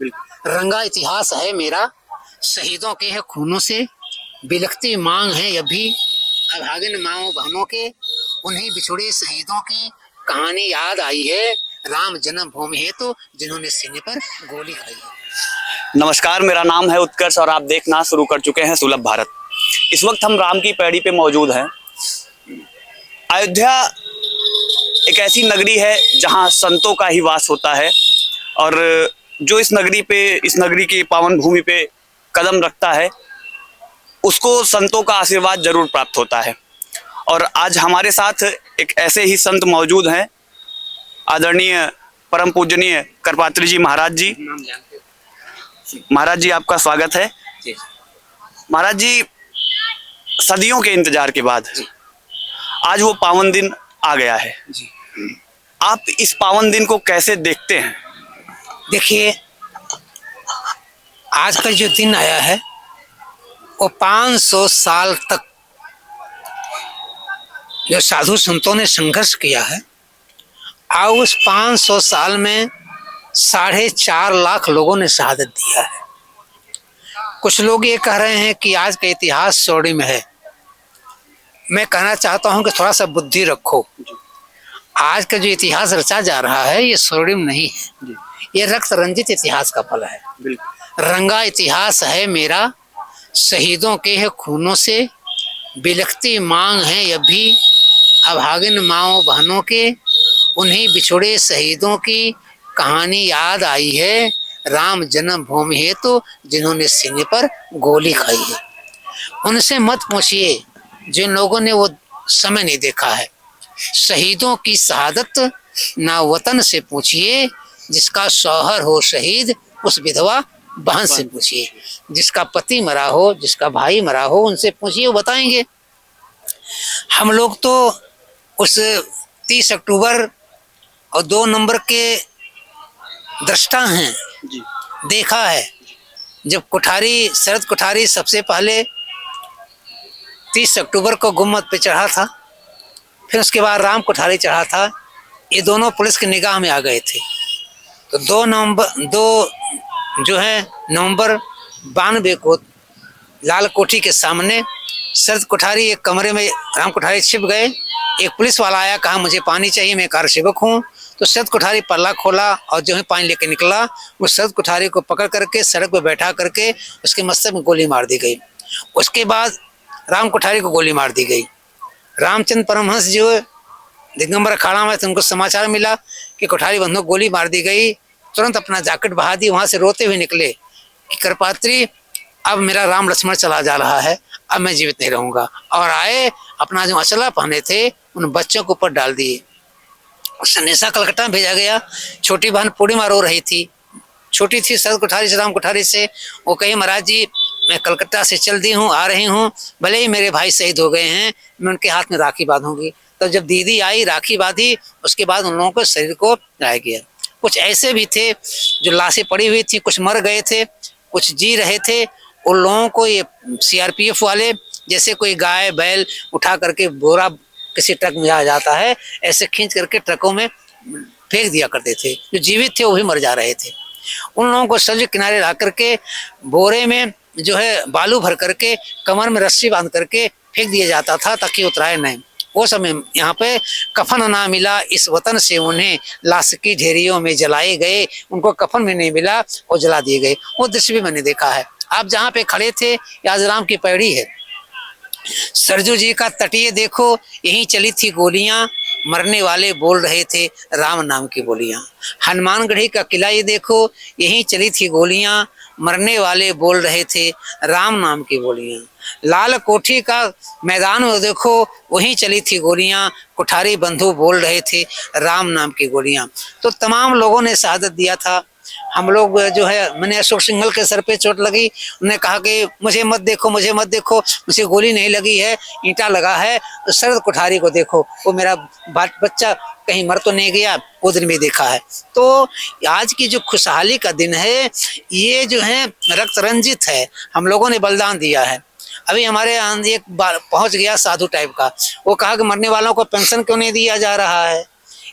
रंगा इतिहास है मेरा, शहीदों के है खूनों से, बिलखती मांग है अभी अभागिन माओ बहनों के, उन्हीं बिछुड़े शहीदों की कहानी याद आई है, राम जन्मभूमि है तो जिन्होंने सीने पर गोली खाई है। नमस्कार, मेरा नाम है उत्कर्ष और आप देखना शुरू कर चुके हैं सुलभ भारत। इस वक्त हम राम की पैड़ी पे मौजूद हैं। अयोध्या एक ऐसी नगरी है जहां संतों का ही वास होता है और जो इस नगरी की पावन भूमि पे कदम रखता है उसको संतों का आशीर्वाद जरूर प्राप्त होता है। और आज हमारे साथ एक ऐसे ही संत मौजूद हैं, आदरणीय परम पूजनीय करपात्री जी महाराज जी। महाराज जी, आपका स्वागत है। महाराज जी, सदियों के इंतजार के बाद आज वो पावन दिन आ गया है। आप इस पावन दिन को कैसे देखते हैं? देखिए, आज का जो दिन आया है वो 500 साल तक जो साधु संतों ने संघर्ष किया है, और उस 500 साल में 4.5 लाख लोगों ने शहादत दिया है। कुछ लोग ये कह रहे हैं कि आज का इतिहास स्वर्णिम है। मैं कहना चाहता हूं कि थोड़ा सा बुद्धि रखो। आज का जो इतिहास रचा जा रहा है ये स्वर्णिम नहीं है, ये रक्त रंजित इतिहास का फल है। रंगा इतिहास है मेरा, शहीदों के है खूनों से, बिलखती मांग है अभी अभागिन माओ बहनों के, उन्हीं बिछुड़े शहीदों की कहानी याद आई है, राम जन्मभूमि है तो जिन्होंने सीने पर गोली खाई है। उनसे मत पूछिए जिन लोगों ने वो समय नहीं देखा है। शहीदों की शहादत ना वतन से पूछिए, जिसका शौहर हो शहीद उस विधवा बहन से पूछिए, जिसका पति मरा हो, जिसका भाई मरा हो, उनसे पूछिए, वो बताएंगे। हम लोग तो उस 30 अक्टूबर और 2 नंबर के दृष्टा हैं। देखा है जब शरद कोठारी सबसे पहले 30 अक्टूबर को गुम्मत पे चढ़ा था, फिर उसके बाद राम कोठारी चढ़ा था। ये दोनों पुलिस की निगाह में आ गए थे। तो 2 नवंबर 92 को लाल कोठी के सामने शरद कोठारी एक कमरे में, राम कोठारी छिप गए। एक पुलिस वाला आया, कहा मुझे पानी चाहिए, मैं कार सेवक हूँ। तो शरद कोठारी पल्ला खोला और जो है पानी लेके निकला। वो शरद कोठारी को पकड़ करके सड़क पर बैठा करके उसके मस्तक में गोली मार दी गई। उसके बाद राम कोठारी को गोली मार दी गई। रामचंद्र परमहंस जो दिगंबर अखाड़ा में थे, उनको समाचार मिला कि कोठारी बंधु गोली मार दी गई। तुरंत अपना जैकेट बहा दी, वहां से रोते हुए निकले कि करपात्री, अब मेरा राम लक्ष्मण चला जा रहा है, अब मैं जीवित नहीं रहूंगा। और आए, अपना जो अचला पहने थे उन बच्चों के ऊपर डाल दिए। संदेशा कलकत्ता में भेजा गया। छोटी बहन पूर्णिमा रो रही थी, छोटी थी शरद कोठारी से, राम कोठारी से। वो कही, महाराज जी मैं कलकत्ता से चल दी हूँ, आ रही हूँ, भले ही मेरे भाई शहीद हो गए हैं, मैं उनके हाथ में राखी बांधूंगी। तो जब दीदी आई, राखी बांधी, उसके बाद उन लोगों को शरीर को लाया गया। कुछ ऐसे भी थे जो लाशें पड़ी हुई थी, कुछ मर गए थे, कुछ जी रहे थे। उन लोगों को ये CRPF वाले जैसे कोई गाय बैल उठा करके बोरा किसी ट्रक में आ जाता है, ऐसे खींच करके ट्रकों में फेंक दिया करते थे। जो जीवित थे वो भी मर जा रहे थे। उन लोगों को सब्जी किनारे ला करके बोरे में जो है बालू भर करके कमर में रस्सी बांध करके फेंक दिया जाता था ताकि उतराए नहीं। वो समय यहाँ पे कफन ना मिला इस वतन से उन्हें, लाश की ढेरियों में जलाए गए, उनको कफन भी नहीं मिला और जला दिए गए। वो दृश्य भी मैंने देखा है। आप जहाँ पे खड़े थे, आज राम की पैड़ी है। सरजू जी का तटीय देखो, यहीं चली थी गोलियां, मरने वाले बोल रहे थे राम नाम की बोलियां। हनुमानगढ़ी का किला ये देखो, यहीं चली थी गोलियां, मरने वाले बोल रहे थे राम नाम की बोलियां। लाल कोठी का मैदान में देखो, वहीं चली थी गोलियां, कोठारी बंधु बोल रहे थे राम नाम की गोलियां। तो तमाम लोगों ने शहादत दिया था। हम लोग जो है, मैंने अशोक सिंघल के सर पे चोट लगी, उन्होंने कहा कि मुझे मत देखो, मुझे मत देखो, मुझे गोली नहीं लगी है, ईंटा लगा है। तो शरद कोठारी को देखो, वो मेरा बच्चा कहीं मर तो नहीं गया, वो दिन भी देखा है। तो आज की जो खुशहाली का दिन है, ये जो है रक्त रंजित है। हम लोगों ने बलिदान दिया है। अभी हमारे यहाँ एक बार पहुंच गया साधु टाइप का, वो कहा कि मरने वालों को पेंशन क्यों नहीं दिया जा रहा है।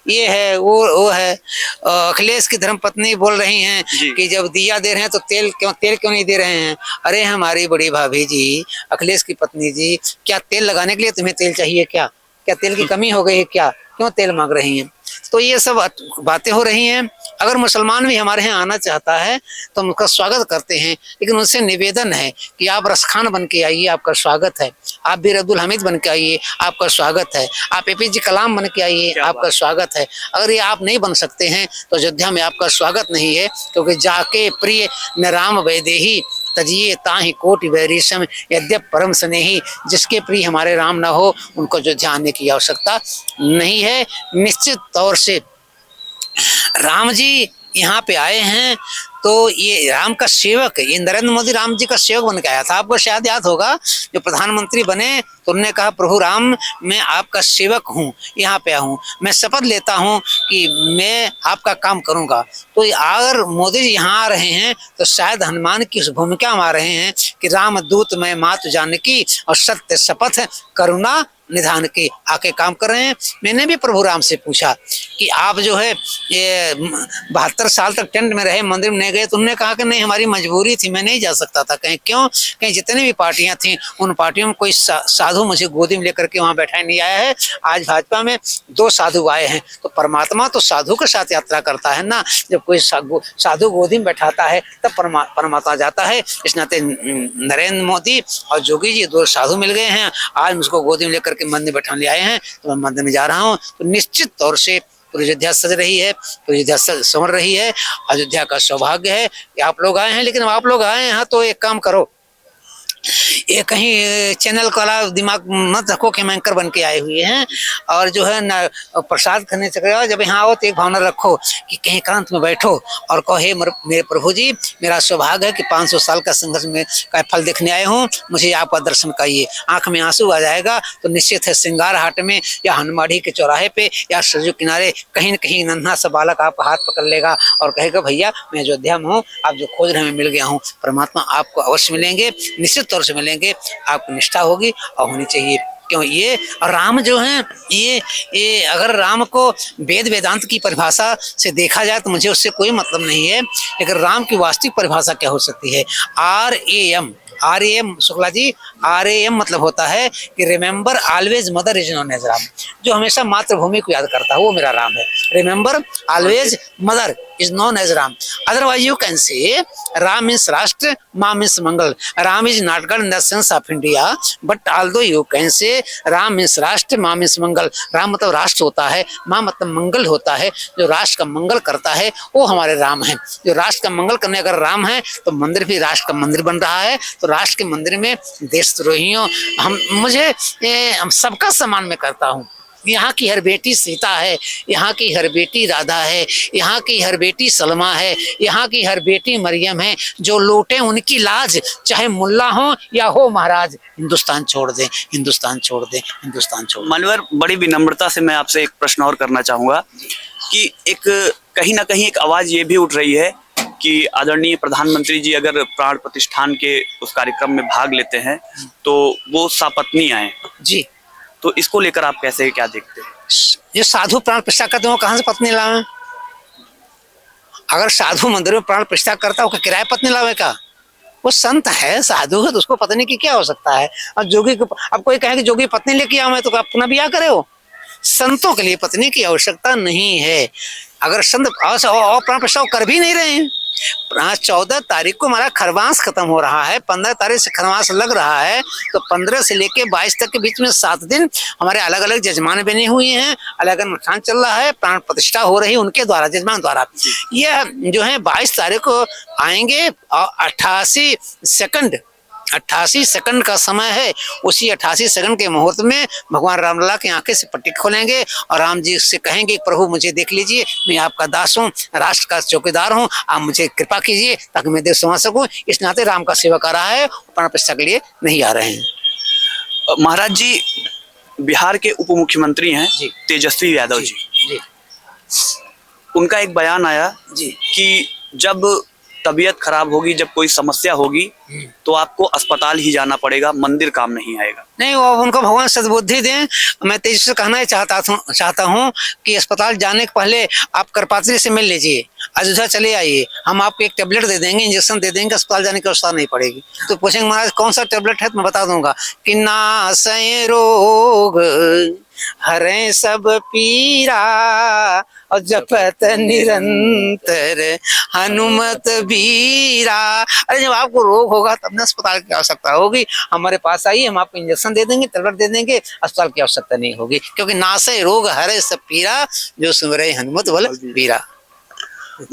ये है वो है। अखिलेश की धर्मपत्नी बोल रही हैं जी। कि जब दिया दे रहे हैं तो तेल क्यों नहीं दे रहे हैं। अरे हमारी बड़ी भाभी जी, अखिलेश की पत्नी जी, क्या तेल लगाने के लिए तुम्हें तेल चाहिए क्या? क्या तेल की कमी हो गई है क्या? क्यों तेल मांग रही हैं? तो ये सब बातें हो रही हैं। अगर मुसलमान भी हमारे यहाँ आना चाहता है तो हम उसका स्वागत करते हैं, लेकिन उनसे निवेदन है कि आप रसखान बन के आइए, आपका स्वागत है। आप बीर अब्दुल हमीद बन के आइए, आपका स्वागत है। आप एपीजे कलाम बन के आइए, आपका स्वागत है। अगर ये आप नहीं बन सकते हैं तो अयोध्या में आपका स्वागत नहीं है, क्योंकि जाके प्रिय न राम वैदेही तजिए ताहि कोटि वैरीशम यद्यप परम स्नेही। जिसके प्रिय हमारे राम ना हो उनको अयोध्या आने की आवश्यकता नहीं है। निश्चित तौर से राम जी यहाँ पे आए हैं तो ये राम का सेवक है। ये नरेंद्र मोदी राम जी का सेवक बन के आया था। आपको शायद याद होगा जो प्रधानमंत्री बने तो उन्होंने कहा प्रभु राम मैं आपका सेवक हूँ, यहाँ पे हूँ, मैं शपथ लेता हूँ कि मैं आपका काम करूँगा। तो अगर मोदी जी यहाँ आ रहे हैं तो शायद हनुमान की उस भूमिका में आ रहे हैं कि राम दूत मैं मातु जानकी और सत्य शपथ करुणा निधान के आके काम कर रहे हैं। मैंने भी प्रभु राम से पूछा कि आप जो है ये 72 साल तक टेंट में रहे, मंदिर में नहीं गए, तो उन्होंने कहा कि नहीं हमारी मजबूरी थी, मैं नहीं जा सकता था। कहीं क्यों? कहीं जितनी भी पार्टियां थी उन पार्टियों में कोई साधु मुझे गोदी में लेकर के वहां बैठा नहीं आया है। आज भाजपा में 2 साधु आए हैं। तो परमात्मा तो साधु के साथ यात्रा करता है ना। जब कोई साधु गोदी में बैठाता है तब परमात्मा जाता है। इस नाते नरेंद्र मोदी और जोगी जी 2 साधु मिल गए हैं। आज मुझको गोदी में लेकर के मंदिर बैठाने आए हैं तो मैं मंदिर में जा रहा हूँ। तो निश्चित तौर से पूरी अयोध्या सज रही है, पूरी अयोध्या संवर रही है। अयोध्या का सौभाग्य है कि आप लोग आए हैं। लेकिन आप लोग आए हैं तो एक काम करो, ये कहीं चैनल वाला दिमाग मत रखो कि हम एंकर बन के आए हुए हैं और जो है ना प्रसाद खाने से जब यहाँ आओ तो एक भावना रखो कि कहीं एकांत में बैठो और कहो हे मेरे प्रभु जी, मेरा सौभाग्य है कि 500 साल का संघर्ष में का फल देखने आए हूँ, मुझे आपका दर्शन कराइए। आंख में आंसू आ जाएगा तो निश्चित है सिंगार हाट में या हनुमाढ़ी के चौराहे पे या सरयू किनारे कहीं न कहीं नन्हा सा बालक आपका हाथ पकड़ लेगा और कहेगा भैया मैं अयोध्या में हूँ, आप जो खोज रहे हैं मैं मिल गया हूँ। परमात्मा आपको अवश्य मिलेंगे, निश्चित तौर से मिलेंगे। आपको निष्ठा होगी और होनी चाहिए। क्यों ये राम जो हैं ये अगर राम को वेद वेदांत की परिभाषा से देखा जाए तो मुझे उससे कोई मतलब नहीं है, लेकिन राम की वास्तविक परिभाषा क्या हो सकती है? RAM शुक्ला जी, RAM मतलब होता है कि remember always mother is known as Ram. जो हमेशा मातृभूमि को याद करता है वो मेरा राम है। Remember always mother is known as Ram. Otherwise you can say Ram means rashtra, maa means mangal. Ram is not god in the sense of India but although you can say Ram means rashtra, maa means mangal. Ram मतलब राष्ट्र होता है, माँ मतलब मंगल होता है। जो राष्ट्र का मंगल करता है वो हमारे राम है। जो राष्ट्र का मंगल करने अगर राम है तो मंदिर भी राष्ट्र का मंदिर बन रहा है। तो राष्ट्र के मंदिर में देशद्रोहियों हम सबका सम्मान में करता हूँ। यहाँ की हर बेटी सीता है, यहाँ की हर बेटी राधा है, यहाँ की हर बेटी सलमा है, यहाँ की हर बेटी मरियम है। जो लूटे उनकी लाज, चाहे मुल्ला हो या हो महाराज, हिंदुस्तान छोड़ दें, हिंदुस्तान छोड़ दें, हिंदुस्तान छोड़ दें। मनोहर, बड़ी विनम्रता से मैं आपसे एक प्रश्न और करना चाहूंगा कि एक कहीं ना कहीं एक आवाज ये भी उठ रही है कि आदरणीय प्रधानमंत्री जी अगर प्राण प्रतिष्ठान के उस कार्यक्रम में भाग लेते हैं तो वो सपत्नी आए जी। तो इसको लेकर आप कैसे क्या देखते हैं? ये साधु प्राण प्रतिष्ठा करते हो कहाँ से पत्नी लावे? अगर साधु मंदिर में प्राण प्रतिष्ठा करता हो किराए पत्नी लावे का? वो संत है, साधु है, तो उसको पत्नी की क्या हो सकता है? और जोगी को अब कोई कहे कि जोगी पत्नी लेके आओ मैं तो अपना ब्याह करे हो। संतों के लिए पत्नी की आवश्यकता नहीं है। अगर संत और प्राण प्रतिष्ठा कर भी नहीं रहे हैं। 14 तारीख को हमारा खरवास खत्म हो रहा है, 15 तारीख से खरवास लग रहा है, तो 15 से लेके 22 तक के बीच में 7 दिन हमारे अलग अलग जजमान बने हुए हैं, अलग अलग अनुष्ठान चल रहा है, प्राण प्रतिष्ठा हो रही है उनके द्वारा, जजमान द्वारा। यह जो है 22 तारीख को आएंगे और 88 सेकंड का समय है। उसी 88 सेकंड के मुहूर्त में भगवान रामलला की आंखें से पट्टी खोलेंगे और राम जी से कहेंगे प्रभु मुझे देख लीजिए, मैं आपका दास हूँ, राष्ट्र का चौकीदार हूँ, आप मुझे कृपा कीजिए ताकि मैं देश संभाल सकूँ। इस नाते राम का सेवक आ रहा है, प्राण प्रतिष्ठा के लिए नहीं आ रहे हैं। महाराज जी, बिहार के उप मुख्यमंत्री हैं तेजस्वी यादव जी। उनका एक बयान आया जी कि जब तबीयत खराब होगी, जब कोई समस्या होगी तो आपको अस्पताल ही जाना पड़ेगा, मंदिर काम नहीं आएगा। नहीं, वो उनको भगवान सद्बुद्धि दें। मैं तेजी से कहना ही चाहता हूँ कि अस्पताल जाने के पहले आप करपात्री से मिल लीजिए, अयोध्या चले आइए, हम आपको एक टेबलेट दे देंगे, इंजेक्शन दे देंगे, अस्पताल जाने की आवश्यकता नहीं पड़ेगी। तो पूछेंगे महाराज कौन सा टेबलेट है, तो मैं बता दूंगा कि नासै रोग हरें सब पीरा और जपत निरंतर हनुमत बीरा। अरे जब आपको रोग होगा तब ना अस्पताल की आवश्यकता होगी, हमारे पास आइए, हम आपको इंजेक्शन दे देंगे, टेबलेट दे देंगे, अस्पताल की आवश्यकता नहीं होगी, क्योंकि नासै रोग हरे सब पीरा जो सुमिरै हनुमत बल बीरा।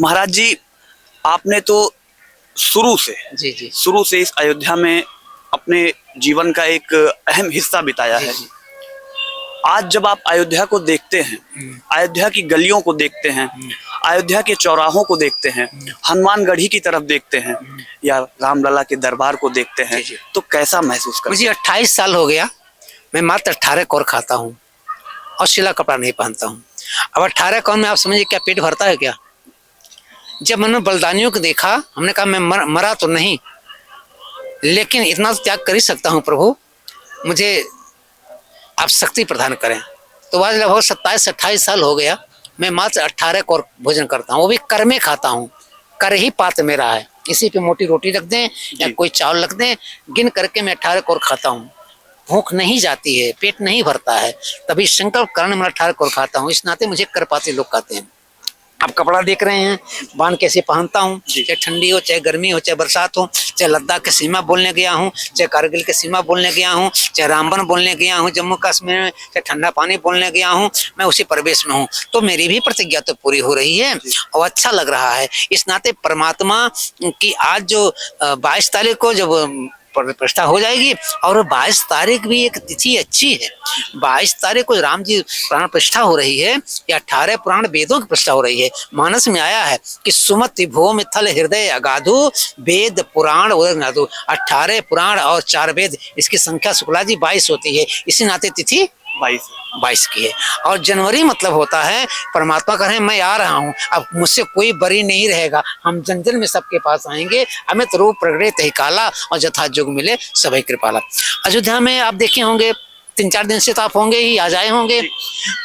महाराज जी, आपने तो शुरू से इस अयोध्या में अपने जीवन का एक अहम हिस्सा बिताया है। आज जब आप अयोध्या को देखते हैं, अयोध्या की गलियों को देखते हैं, अयोध्या के चौराहों को देखते हैं, हनुमानगढ़ी की तरफ देखते हैं या रामलला के दरबार को देखते हैं, तो कैसा महसूस करते हैं? मुझे 28 साल हो गया, मैं मात्र 18 कौर खाता हूँ और सिला कपड़ा नहीं पहनता हूँ। अब 18 कौर में आप समझिए क्या पेट भरता है क्या? जब मैंने बलिदानियों को देखा, हमने कहा मैं मरा तो नहीं, लेकिन इतना तो त्याग कर ही सकता हूँ प्रभु, मुझे आप शक्ति प्रदान करें। तो आज लगभग 27-28 साल हो गया, मैं मात्र 18 कौर भोजन करता हूँ, वो भी कर में खाता हूँ। कर ही पात मेरा है, इसी पे मोटी रोटी रख दें या कोई चावल रख दें, गिन करके मैं 18 कौर खाता हूँ। भूख नहीं जाती है, पेट नहीं भरता है, तभी संकल्प कारण मैं 18 कौर खाता हूँ। इस नाते मुझे करपाती लोग कहते हैं। आप कपड़ा देख रहे हैं, बांध कैसे पहनता हूँ, चाहे ठंडी हो, चाहे गर्मी हो, चाहे बरसात हो, चाहे लद्दाख के सीमा बोलने गया हूँ, चाहे कारगिल के सीमा बोलने गया हूँ, चाहे रामबन बोलने गया हूँ जम्मू कश्मीर में, चाहे ठंडा पानी बोलने गया हूँ, मैं उसी परिवेश में हूँ। तो मेरी भी प्रतिज्ञा तो पूरी हो रही है और अच्छा लग रहा है। इस नाते परमात्मा की आज जो 22 तारीख को जब प्रतिष्ठा हो जाएगी, और 22 तारीख भी एक तिथि अच्छी है। 22 तारीख को राम जी प्राण प्रतिष्ठा हो रही है, या 18 पुराण वेदों की प्रतिष्ठा हो रही है। मानस में आया है कि सुमति भूमि थल हृदय अगाधु वेद पुराण नादु। 18 पुराण और 4 वेद, इसकी संख्या शुक्ला जी 22 होती है, इसी नाते तिथि 22 की है। और जनवरी मतलब होता है परमात्मा कह रहे हैं मैं आ रहा हूँ, अब मुझसे कोई बरी नहीं रहेगा, हम जन जन में सबके पास आएंगे। अमित रूप प्रगटे तहि काला और जथा जुग मिले सभी कृपाला। अयोध्या में आप देखे होंगे 3-4 दिन से तो आप होंगे ही, आ जाए होंगे,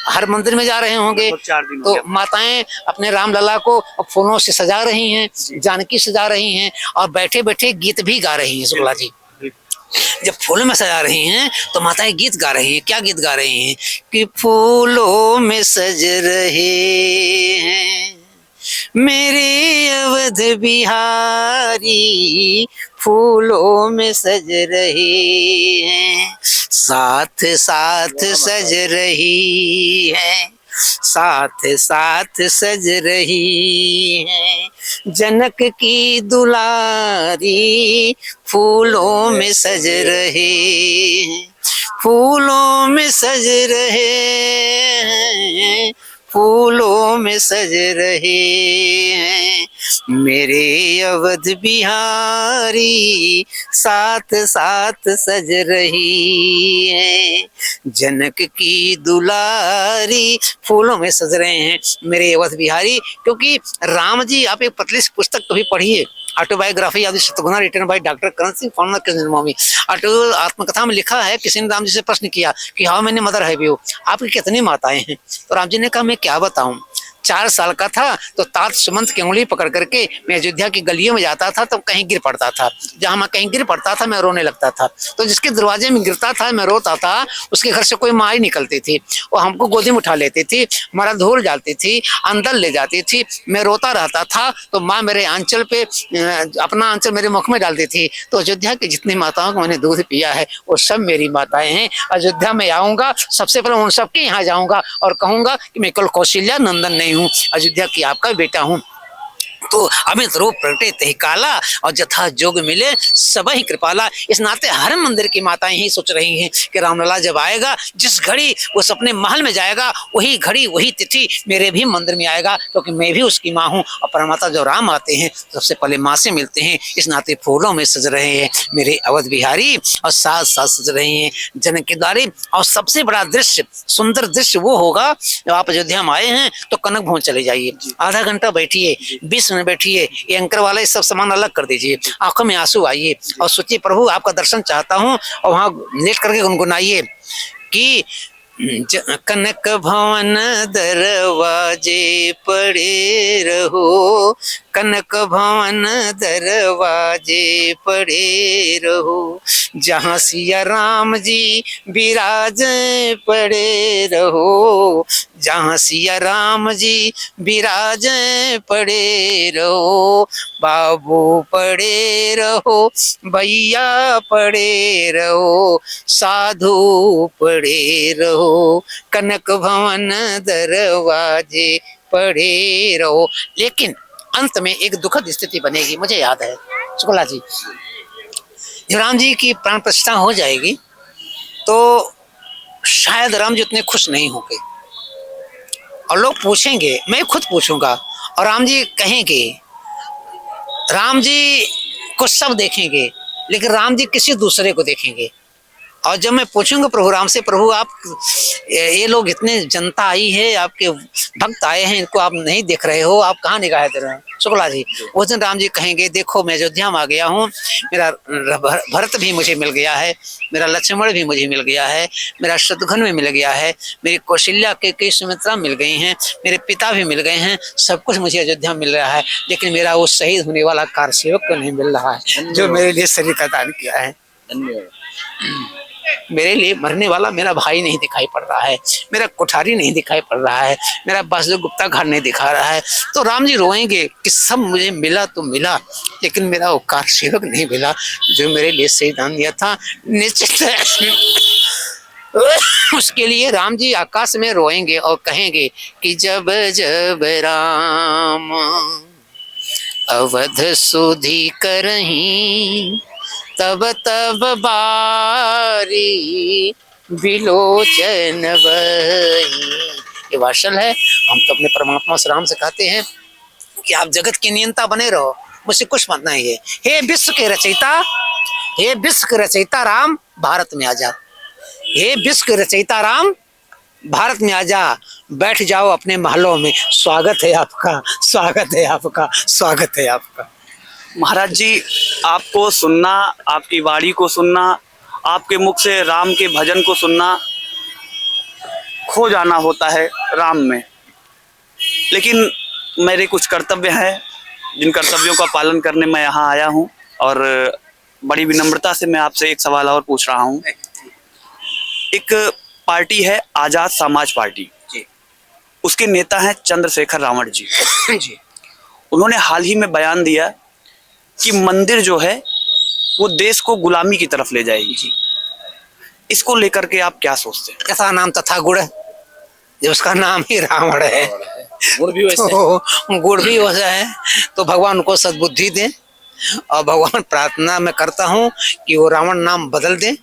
हर मंदिर में जा रहे होंगे, तो माताएं अपने रामलला को फूलों से सजा रही हैं, जानकी सजा रही हैं, और बैठे बैठे गीत भी गा रही हैं। शुक्ला जी जब फूलों में सजा रही हैं तो माताएं गीत गा रही हैं। क्या गीत गा रही हैं? कि फूलों में सज रहे हैं मेरे अवध बिहारी, फूलों में सज रहे हैं, साथ साथ सज रही है, साथ साथ सज रही है जनक की दुलारी, फूलों में सज रहे हैं, फूलों में सज रहे हैं, फूलों में सज रहे हैं मेरे अवध बिहारी, साथ साथ सज रही है जनक की दुलारी, फूलों में सज रहे हैं मेरे अवध बिहारी। क्योंकि राम जी, आप एक पतली सी पुस्तक कभी पढ़िए, ऑटोबायोग्राफी आदि शतगुना written by doctor Karan Singh former Krishna Janmabhoomi. Auto आत्मकथा में लिखा है, किसी ने राम जी से प्रश्न किया कि how many mother have you, आपकी कितनी माताएं हैं? तो राम जी ने कहा मैं क्या बताऊं, 4 साल का था तो तात सुमंत की उंगली पकड़ करके मैं अयोध्या की गलियों में जाता था, तो कहीं गिर पड़ता था, जहां मैं कहीं गिर पड़ता था मैं रोने लगता था, तो जिसके दरवाजे में गिरता था मैं रोता था, उसके घर से कोई माँ ही निकलती थी, वो हमको गोदी में उठा लेती थी, हमारा धूल डालती थी, अंदर ले जाती थी, मैं रोता रहता था, तो माँ मेरे आंचल पे अपना आंचल मेरे मुख में डालती थी। तो अयोध्या की जितनी माताओं को मैंने दूध पिया है वो सब मेरी माताएं हैं। अयोध्या में आऊंगा सबसे पहले उन सबके यहाँ जाऊंगा और कहूंगा कि मैं कल कौशल्या नंदन नहीं हूँ, अयोध्या की आपका बेटा हूँ। तो अमित रूप प्रगटे तहि काला और जथा जोग मिले सब ही कृपाला। इस नाते हर मंदिर की माताएं ही सोच रही हैं कि रामलला जब आएगा, जिस घड़ी वो अपने महल में जाएगा, वही घड़ी वही तिथि मेरे भी मंदिर में आएगा, क्योंकि मैं भी उसकी माँ हूँ। और परमात्मा जब राम आते हैं सबसे पहले माँ से मिलते हैं। इस नाते फूलों में सज रहे हैं मेरे अवध बिहारी और साथ साथ सज रहे हैं जनक के द्वारे। और सबसे बड़ा दृश्य, सुंदर दृश्य वो होगा जब आप अयोध्या में आए हैं तो कनक भवन चले जाइए, आधा घंटा बैठिए, 20 मिनट में बैठिए, ये एंकर वाला ये सब सामान अलग कर दीजिए, आंखों में आंसू आइए और सोचिए प्रभु आपका दर्शन चाहता हूँ, और वहाँ लेट करके गुनगुनाइए कि कनक भवन दरवाजे पड़े रहो, कनक भवन दरवाजे पड़े रहो, जहाँ सिया राम जी विराजे पड़े रहो, जहाँ सिया राम जी विराजे पड़े रहो, बाबू पड़े रहो, भैया पड़े रहो, साधु पड़े रहो, कनक भवन दरवाजे पड़े रहो। लेकिन अंत में एक दुखद स्थिति बनेगी, मुझे याद है शुक्ला जी, जब राम जी की प्राण प्रतिष्ठा हो जाएगी तो शायद राम जी उतने खुश नहीं होंगे, और लोग पूछेंगे, मैं खुद पूछूंगा, और राम जी कहेंगे, राम जी को सब देखेंगे लेकिन राम जी किसी दूसरे को देखेंगे। और जब मैं पूछूंगा प्रभु राम से, प्रभु आप ये लोग इतने जनता आई है, आपके भक्त आए हैं, इनको आप नहीं देख रहे हो, आप कहाँ निगाह दे रहे हैं शुक्ला जी। उस दिन राम जी कहेंगे, देखो मैं अयोध्या में आ गया हूँ, मेरा भरत भी मुझे मिल गया है, मेरा लक्ष्मण भी मुझे मिल गया है, मेरा शत्रुघ्न भी मिल गया है, मेरी कौशल्या के कई सुमित्रा मिल गई हैं, मेरे पिता भी मिल गए हैं, सब कुछ मुझे अयोध्या में मिल रहा है, लेकिन मेरा वो शहीद होने वाला कारसेवक को नहीं मिल रहा है जो मेरे लिए शरीर का दान किया है। मेरे लिए मरने वाला मेरा भाई नहीं दिखाई पड़ रहा है, मेरा कोठारी नहीं दिखाई पड़ रहा है, मेरा वासुदेव गुप्ता घर नहीं दिखा रहा है। तो राम जी रोएंगे कि सब मुझे मिला तो मिला, लेकिन मेरा वो कारसेवक नहीं मिला जो मेरे लिए सही दान दिया था। निश्चित उसके लिए राम जी आकाश में रोएंगे और कहेंगे कि जब जब राम अवध सुधि करहीं, तब तब बारी विलोचन बही। ये वाशल है, हम तो अपने परमात्मा से राम से कहते हैं कि आप जगत की नियंता बने रहो, मुझसे कुछ मत नहीं है। हे विश्व के रचयिता, हे विश्व के रचयिता राम भारत में आजा, हे विश्व के रचयिता राम भारत में आजा, बैठ जाओ अपने महलों में, स्वागत है आपका, स्वागत है आपका, स्वागत है आपका। महाराज जी, आपको सुनना, आपकी वाणी को सुनना, आपके मुख से राम के भजन को सुनना, खो जाना होता है राम में। लेकिन मेरे कुछ कर्तव्य हैं, जिन कर्तव्यों का पालन करने मैं यहाँ आया हूँ, और बड़ी विनम्रता से मैं आपसे एक सवाल और पूछ रहा हूँ। एक पार्टी है आजाद समाज पार्टी जी, उसके नेता हैं चंद्रशेखर रावण जी जी। उन्होंने हाल ही में बयान दिया कि मंदिर जो है वो देश को गुलामी की तरफ ले जाएगी जी। इसको लेकर के आप क्या सोचते हैं? कैसा नाम तथा गुड़, जो उसका नाम ही रावण है, गुड़ भी वैसे तो गुड़ भी वैसा है। तो भगवान उनको सद्बुद्धि दे, और भगवान प्रार्थना में करता हूँ कि वो रावण नाम बदल दें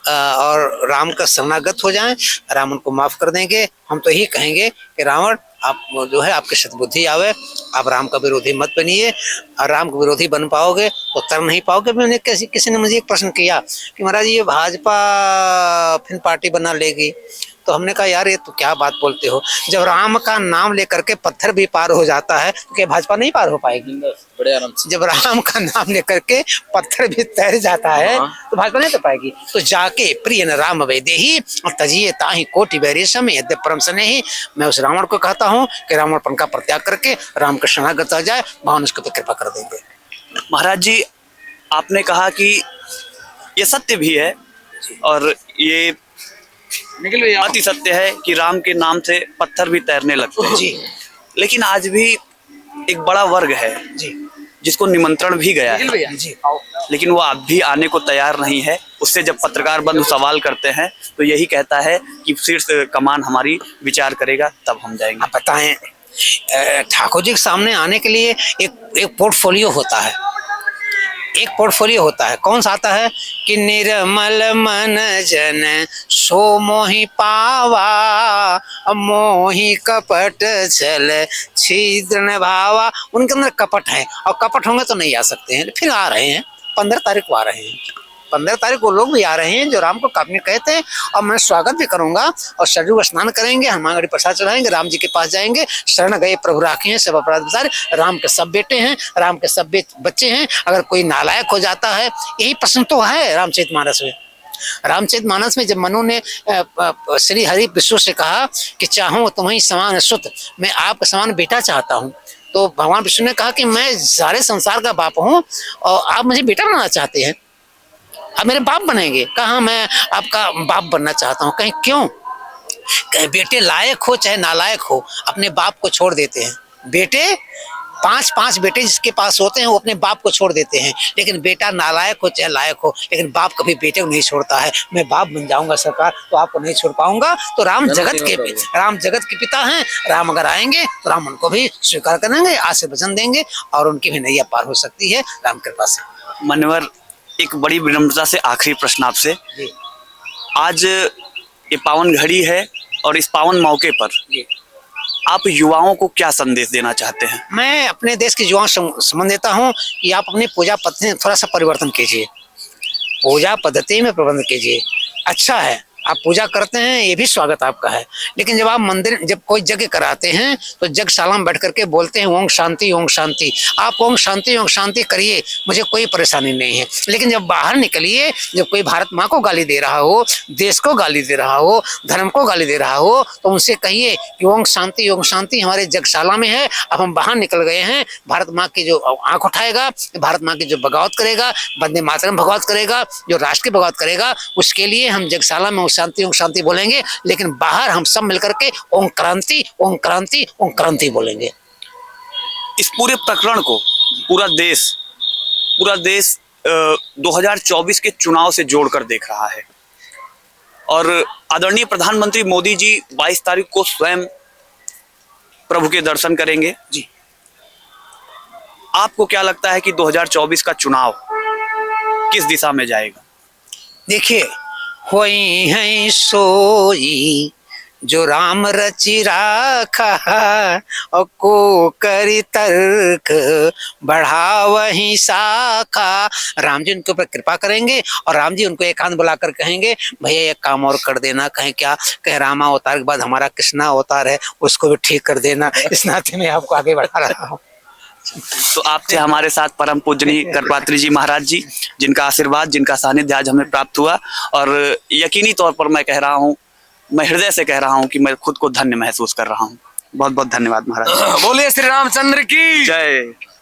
और राम का शरणागत हो जाएं, राम उनको माफ कर देंगे। हम तो यही कहेंगे कि रावण आप जो है आपके सद्बुद्धि आवे, आप राम का विरोधी मत बनिए, और राम का विरोधी बन पाओगे तो तर नहीं पाओगे। मैंने किसी ने मुझे एक प्रश्न किया कि महाराज ये भाजपा फिर पार्टी बना लेगी, तो हमने कहा यार ये तो क्या बात बोलते हो, जब राम का नाम लेकर के पत्थर भी पार हो जाता है तो क्या भाजपा नहीं पार हो पाएगी? बड़े आराम से। जब राम का नाम लेकर के पत्थर भी तैर जाता है तो भाजपा नहीं तो पाएगी। तो जाके प्रिय न राम वैदेही तजिए ताहि कोटि वैरेशम यद्य परम स्नेही, मैं उस रावण को कहता हूँ कि रावणपन का परित्याग करके राम का शरणागत आ जाए, भगवान उसके ऊपर कृपा कर देंगे। महाराज जी, आपने कहा कि ये सत्य भी है और ये अति सत्य है कि राम के नाम से पत्थर भी तैरने लगते हैं जी। लेकिन आज भी एक बड़ा वर्ग है जी जिसको निमंत्रण भी गया है जी, लेकिन वो अब भी आने को तैयार नहीं है। उससे जब पत्रकार बंधु सवाल करते हैं तो यही कहता है कि शीर्ष कमान हमारी विचार करेगा तब हम जाएंगे। आप बताएं, ठाकुर जी के सामने आने के लिए एक पोर्टफोलियो होता है, एक पोर्टफोलियो होता है। कौन सा आता है कि निर्मल मन जन सो मोहि पावा, मोहि कपट छल छिद्र भावा। उनके अंदर कपट है और कपट होंगे तो नहीं आ सकते हैं, फिर आ रहे हैं, 15 तारीख को आ रहे हैं। 15 तारीख को लोग भी आ रहे हैं जो राम को काटने कहते हैं, और मैं स्वागत भी करूंगा। और सरयू में स्नान करेंगे, हनुमानगढ़ी प्रसाद चढ़ाएंगे, राम जी के पास जाएंगे, शरण गए प्रभु राखे हैं सब अपराध विसारे। राम के सब बेटे हैं, राम के सब बच्चे हैं। अगर कोई नालायक हो जाता है, यही प्रश्न तो है रामचरितमानस में। रामचरितमानस में जब मनु ने श्री हरि विष्णु से कहा कि चाहूं तुम्हें समान सुत, मैं आपका समान बेटा चाहता हूं, तो भगवान विष्णु ने कहा कि मैं सारे संसार का बाप हूं और आप मुझे बेटा बनाना चाहते हैं, आप मेरे बाप बनेंगे। कहा मैं आपका बाप बनना चाहता हूं। कहीं क्यों? कहीं बेटे लायक हो चाहे नालायक हो, अपने बाप को छोड़ देते हैं। बेटे 5 बेटे जिसके पास होते हैं वो अपने बाप को छोड़ देते हैं, लेकिन बेटा नालायक हो चाहे लायक हो, लेकिन बाप कभी बेटे को नहीं छोड़ता है। मैं बाप बन जाऊंगा सरकार तो आपको नहीं छोड़ पाऊंगा। तो राम जगत के पिता हैं। राम अगर आएंगे तो राम उनको भी स्वीकार करेंगे, आशीर्वचन देंगे और उनकी भी नैया पार हो सकती है राम कृपा से। मनोहर, एक बड़ी विनम्रता से आखिरी प्रश्न आपसे। आज ये पावन घड़ी है और इस पावन मौके पर आप युवाओं को क्या संदेश देना चाहते हैं? मैं अपने देश के युवाओं से संबंध देता हूँ कि आप अपनी पूजा पद्धति में थोड़ा सा परिवर्तन कीजिए, पूजा पद्धति में प्रबंध कीजिए। अच्छा है आप पूजा करते हैं, ये भी स्वागत आपका है, लेकिन जब आप मंदिर जब कोई यज्ञ कराते हैं तो यज्ञशाला में बैठ करके बोलते हैं ओम शांति ओम शांति। आप ओम शांति करिए, मुझे कोई परेशानी नहीं है, लेकिन जब बाहर निकलिए, जब कोई भारत माँ को गाली दे रहा हो, देश को गाली दे रहा हो, धर्म को गाली दे रहा हो, तो उनसे कहिए कि ओम शांति हमारे यज्ञशाला में है। अब हम बाहर निकल गए हैं, भारत माँ की जो आंख उठाएगा, भारत माँ की जो बगावत करेगा, वंदे मातरम बगावत करेगा, जो राष्ट्र की बगावत करेगा, उसके लिए हम यज्ञशाला में ओम शांति बोलेंगे, लेकिन बाहर हम सब मिलकर के ओम क्रांति ओम क्रांति ओम क्रांति बोलेंगे। इस पूरे प्रकरण को पूरा देश 2024 के चुनाव से जोड़कर देख रहा है और आदरणीय प्रधानमंत्री मोदी जी 22 तारीख को स्वयं प्रभु के दर्शन करेंगे जी। आपको क्या लगता है कि 2024 का चुनाव किस दिशा में जाएगा? देखिए, होई है सोई जो राम रचि राखा, और को करी तर्क बढ़ा वही शाखा। राम जी उनके ऊपर कृपा करेंगे और राम जी उनको एकांत बुलाकर कहेंगे भैया एक काम और कर देना। कहें क्या? कहे रामा अवतार के बाद हमारा कृष्णा अवतार है, उसको भी ठीक कर देना। इस नाते में आपको आगे बढ़ा रहा हूँ। तो आपसे हमारे साथ परम पूजनीय करपात्री जी महाराज जी, जिनका आशीर्वाद, जिनका सानिध्य आज हमें प्राप्त हुआ, और यकीनी तौर पर मैं कह रहा हूँ, मैं हृदय से कह रहा हूँ कि मैं खुद को धन्य महसूस कर रहा हूँ। बहुत बहुत धन्यवाद महाराज। बोलिए श्री रामचंद्र की जय।